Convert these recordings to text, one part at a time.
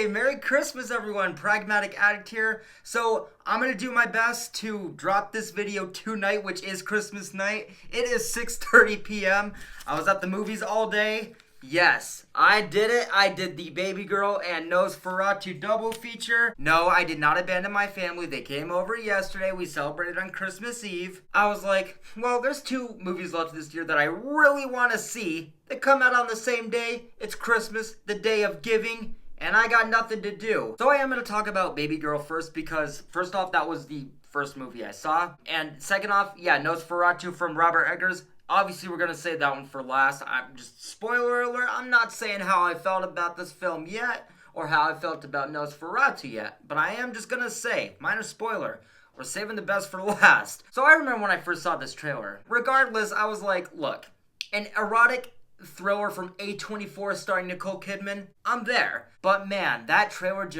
Hey, Merry Christmas everyone, Pragmatic Addict here. So, I'm gonna do my best to drop this video tonight, which is Christmas night. It is 6:30 p.m. I was at the movies all day. Yes, I did it. I did the Babygirl and Nosferatu double feature. No, I did not abandon my family. They came over yesterday. We celebrated on Christmas Eve. I was like, well, there's two movies left this year that I really want to see. They come out on the same day. It's Christmas, the day of giving, and I got nothing to do. So I am going to talk about Babygirl first because, first off, that was the first movie I saw. And second off, yeah, Nosferatu from Robert Eggers. Obviously, we're going to save that one for last. I'm just, spoiler alert, I'm not saying how I felt about this film yet, or how I felt about Nosferatu yet, but I am just going to say, minor spoiler, we're saving the best for last. So I remember when I first saw this trailer. Regardless, I was like, look, an erotic thriller from A24 starring Nicole Kidman, I'm there. But man, that trailer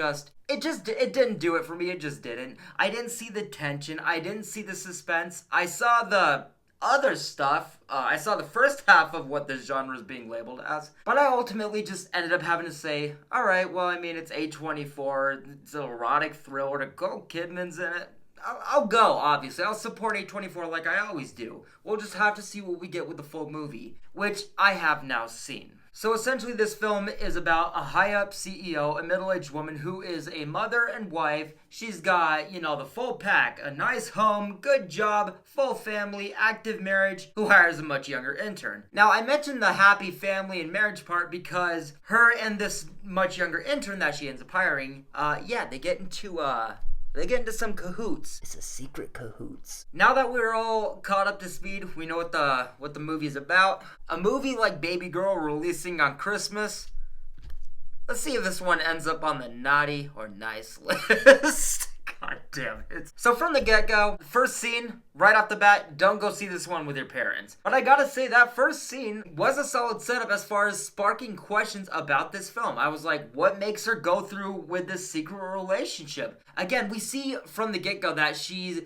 it didn't do it for me, it just didn't. I didn't see the tension, I didn't see the suspense, I saw the other stuff. I saw the first half of what this genre is being labeled as, but I ultimately just ended up having to say, alright, well, I mean, it's A24, it's an erotic thriller, Nicole Kidman's in it. I'll go, obviously. I'll support A24 like I always do. We'll just have to see what we get with the full movie, which I have now seen. So essentially this film is about a high-up CEO, a middle-aged woman who is a mother and wife. She's got, the full pack, a nice home, good job, full family, active marriage, who hires a much younger intern. Now, I mentioned the happy family and marriage part because her and this much younger intern that she ends up hiring, they get into some cahoots. It's a secret cahoots. Now that we're all caught up to speed, we know what the movie is about. A movie like Babygirl releasing on Christmas. Let's see if this one ends up on the naughty or nice list. God damn it. So from the get-go, first scene, right off the bat, don't go see this one with your parents. But I gotta say, that first scene was a solid setup as far as sparking questions about this film. I was like, what makes her go through with this secret relationship? Again, we see from the get-go that she's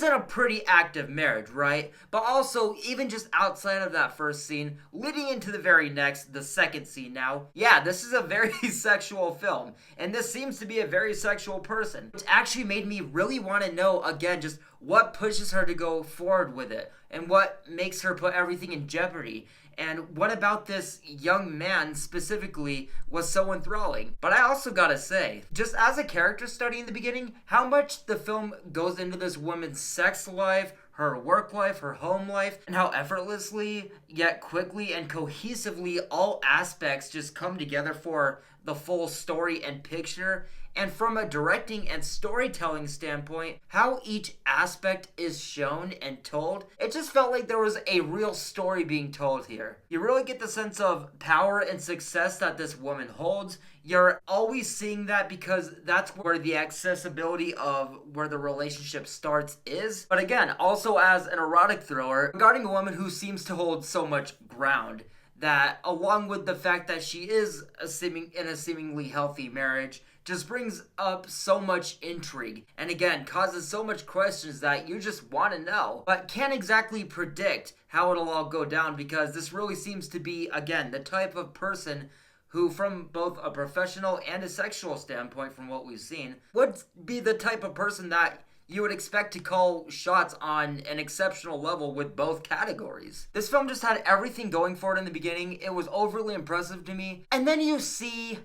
in a pretty active marriage, right? But also, even just outside of that first scene, leading into the second scene now, yeah, this is a very sexual film, and this seems to be a very sexual person, which actually made me really want to know, again, just what pushes her to go forward with it, and what makes her put everything in jeopardy. And what about this young man specifically was so enthralling? But I also gotta say, just as a character study in the beginning, how much the film goes into this woman's sex life, her work life, her home life, and how effortlessly, yet quickly and cohesively all aspects just come together for the full story and picture. And from a directing and storytelling standpoint, how each aspect is shown and told, it just felt like there was a real story being told here. You really get the sense of power and success that this woman holds. You're always seeing that because that's where the accessibility of where the relationship starts is. But again, also as an erotic thriller, regarding a woman who seems to hold so much ground, that along with the fact that she is in a seemingly healthy marriage, just brings up so much intrigue, and again, causes so much questions that you just want to know, but can't exactly predict how it'll all go down, because this really seems to be, again, the type of person who, from both a professional and a sexual standpoint, from what we've seen, would be the type of person that you would expect to call shots on an exceptional level with both categories. This film just had everything going for it in the beginning. It was overly impressive to me, and then you see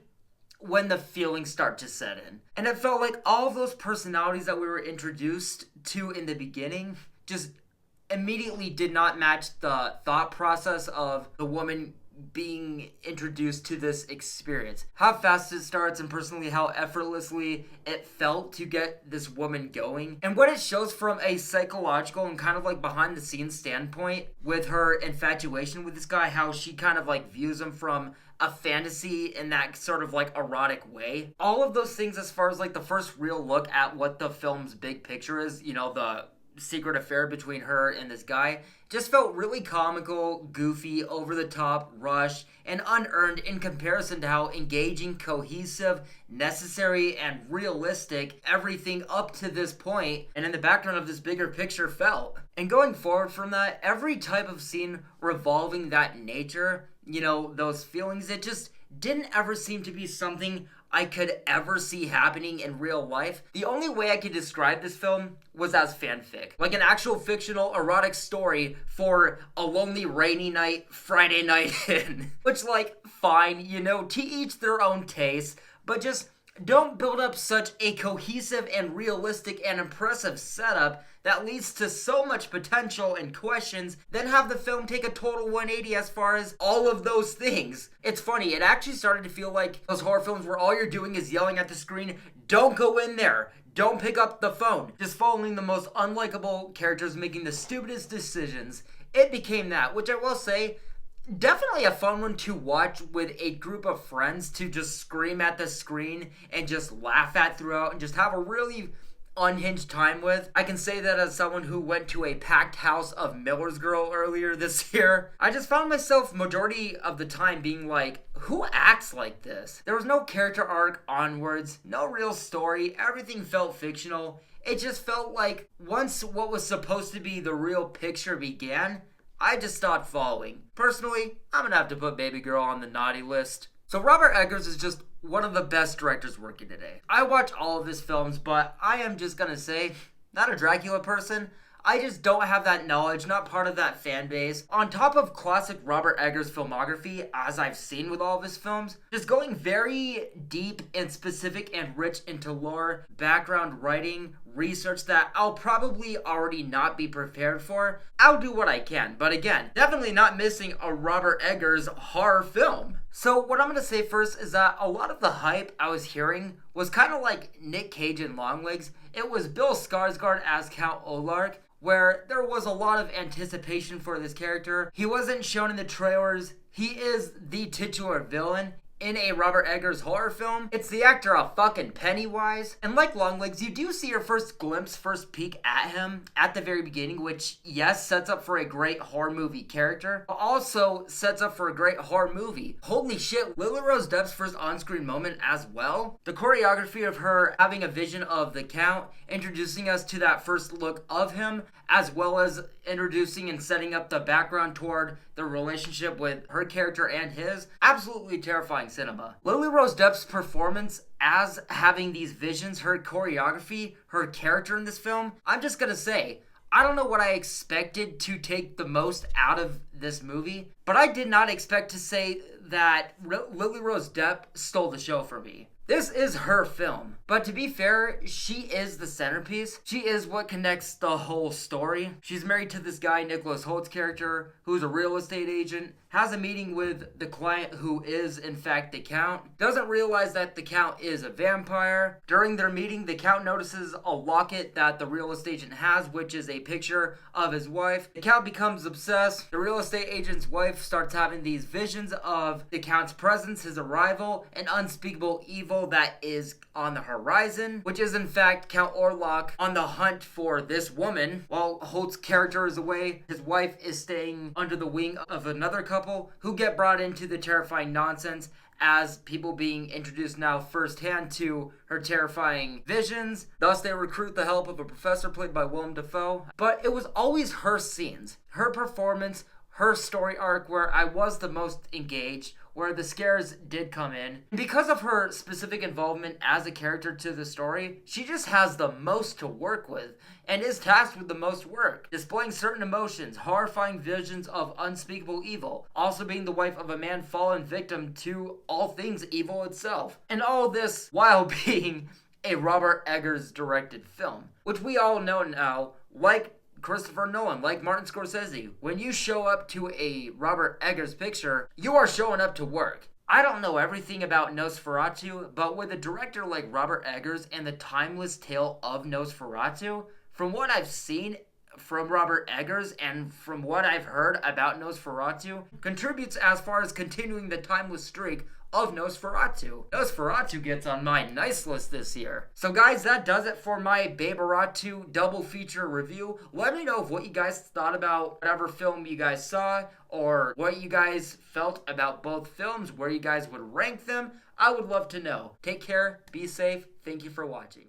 when the feelings start to set in. And it felt like all of those personalities that we were introduced to in the beginning just immediately did not match the thought process of the woman being introduced to this experience. How fast it starts, and personally how effortlessly it felt to get this woman going. And what it shows from a psychological and kind of like behind the scenes standpoint with her infatuation with this guy, how she kind of like views him from a fantasy in that sort of like erotic way. All of those things as far as like the first real look at what the film's big picture is, the secret affair between her and this guy, just felt really comical, goofy, over the top, rushed, and unearned in comparison to how engaging, cohesive, necessary, and realistic everything up to this point and in the background of this bigger picture felt. And going forward from that, every type of scene revolving that nature, those feelings, it just didn't ever seem to be something I could ever see happening in real life. The only way I could describe this film was as fanfic. Like an actual fictional erotic story for a lonely rainy night, Friday night in. Which, like, fine, you know, to each their own taste, but just don't build up such a cohesive and realistic and impressive setup that leads to so much potential and questions, then have the film take a total 180 as far as all of those things. It's funny, it actually started to feel like those horror films where all you're doing is yelling at the screen, don't go in there, don't pick up the phone, just following the most unlikable characters making the stupidest decisions. It became that, which I will say, definitely a fun one to watch with a group of friends to just scream at the screen and just laugh at throughout and just have a really unhinged time with. I can say that as someone who went to a packed house of Miller's Girl earlier this year. I just found myself majority of the time being like, who acts like this? There was no character arc onwards, no real story, everything felt fictional. It just felt like once what was supposed to be the real picture began, I just stopped following. Personally, I'm gonna have to put Babygirl on the naughty list. So Robert Eggers is just one of the best directors working today. I watch all of his films, but I am just gonna say, not a Dracula person. I just don't have that knowledge, not part of that fan base. On top of classic Robert Eggers filmography, as I've seen with all of his films, just going very deep and specific and rich into lore, background writing, research that I'll probably already not be prepared for. I'll do what I can, but again, definitely not missing a Robert Eggers horror film. So what I'm going to say first is that a lot of the hype I was hearing was kind of like Nick Cage in Longlegs. It was Bill Skarsgård as Count Olark, where there was a lot of anticipation for this character. He wasn't shown in the trailers. He is the titular villain in a Robert Eggers horror film. It's the actor of fucking Pennywise. And like Longlegs, you do see your first glimpse, first peek at him at the very beginning, which, yes, sets up for a great horror movie character, but also sets up for a great horror movie. Holy shit, Lily Rose Depp's first on-screen moment as well. The choreography of her having a vision of the Count, introducing us to that first look of him, as well as introducing and setting up the background toward the relationship with her character and his. Absolutely terrifying cinema. Lily Rose Depp's performance as having these visions, her choreography, her character in this film, I'm just gonna say, I don't know what I expected to take the most out of this movie, but I did not expect to say that Lily Rose Depp stole the show for me. This is her film, but to be fair, she is the centerpiece. She is what connects the whole story. She's married to this guy, Nicholas Holt's character, who's a real estate agent, has a meeting with the client who is, in fact, the Count, doesn't realize that the Count is a vampire. During their meeting, the Count notices a locket that the real estate agent has, which is a picture of his wife. The Count becomes obsessed. The real estate agent's wife starts having these visions of the Count's presence, his arrival, an unspeakable evil that is on the horizon, which is in fact Count Orlok on the hunt for this woman. While Holt's character is away, his wife is staying under the wing of another couple who get brought into the terrifying nonsense as people being introduced now firsthand to her terrifying visions. Thus, they recruit the help of a professor played by Willem Dafoe. But it was always her scenes, her performance, her story arc where I was the most engaged, where the scares did come in. Because of her specific involvement as a character to the story, she just has the most to work with and is tasked with the most work, displaying certain emotions, horrifying visions of unspeakable evil, also being the wife of a man fallen victim to all things evil itself. And all this while being a Robert Eggers directed film, which we all know now, like Christopher Nolan, like Martin Scorsese, when you show up to a Robert Eggers picture, you are showing up to work. I don't know everything about Nosferatu, but with a director like Robert Eggers and the timeless tale of Nosferatu, from what I've seen from Robert Eggers and from what I've heard about Nosferatu, contributes as far as continuing the timeless streak of Nosferatu. Nosferatu gets on my nice list this year. So guys, that does it for my Baberatu double feature review. Let me know what you guys thought about whatever film you guys saw, or what you guys felt about both films, where you guys would rank them. I would love to know. Take care, be safe, thank you for watching.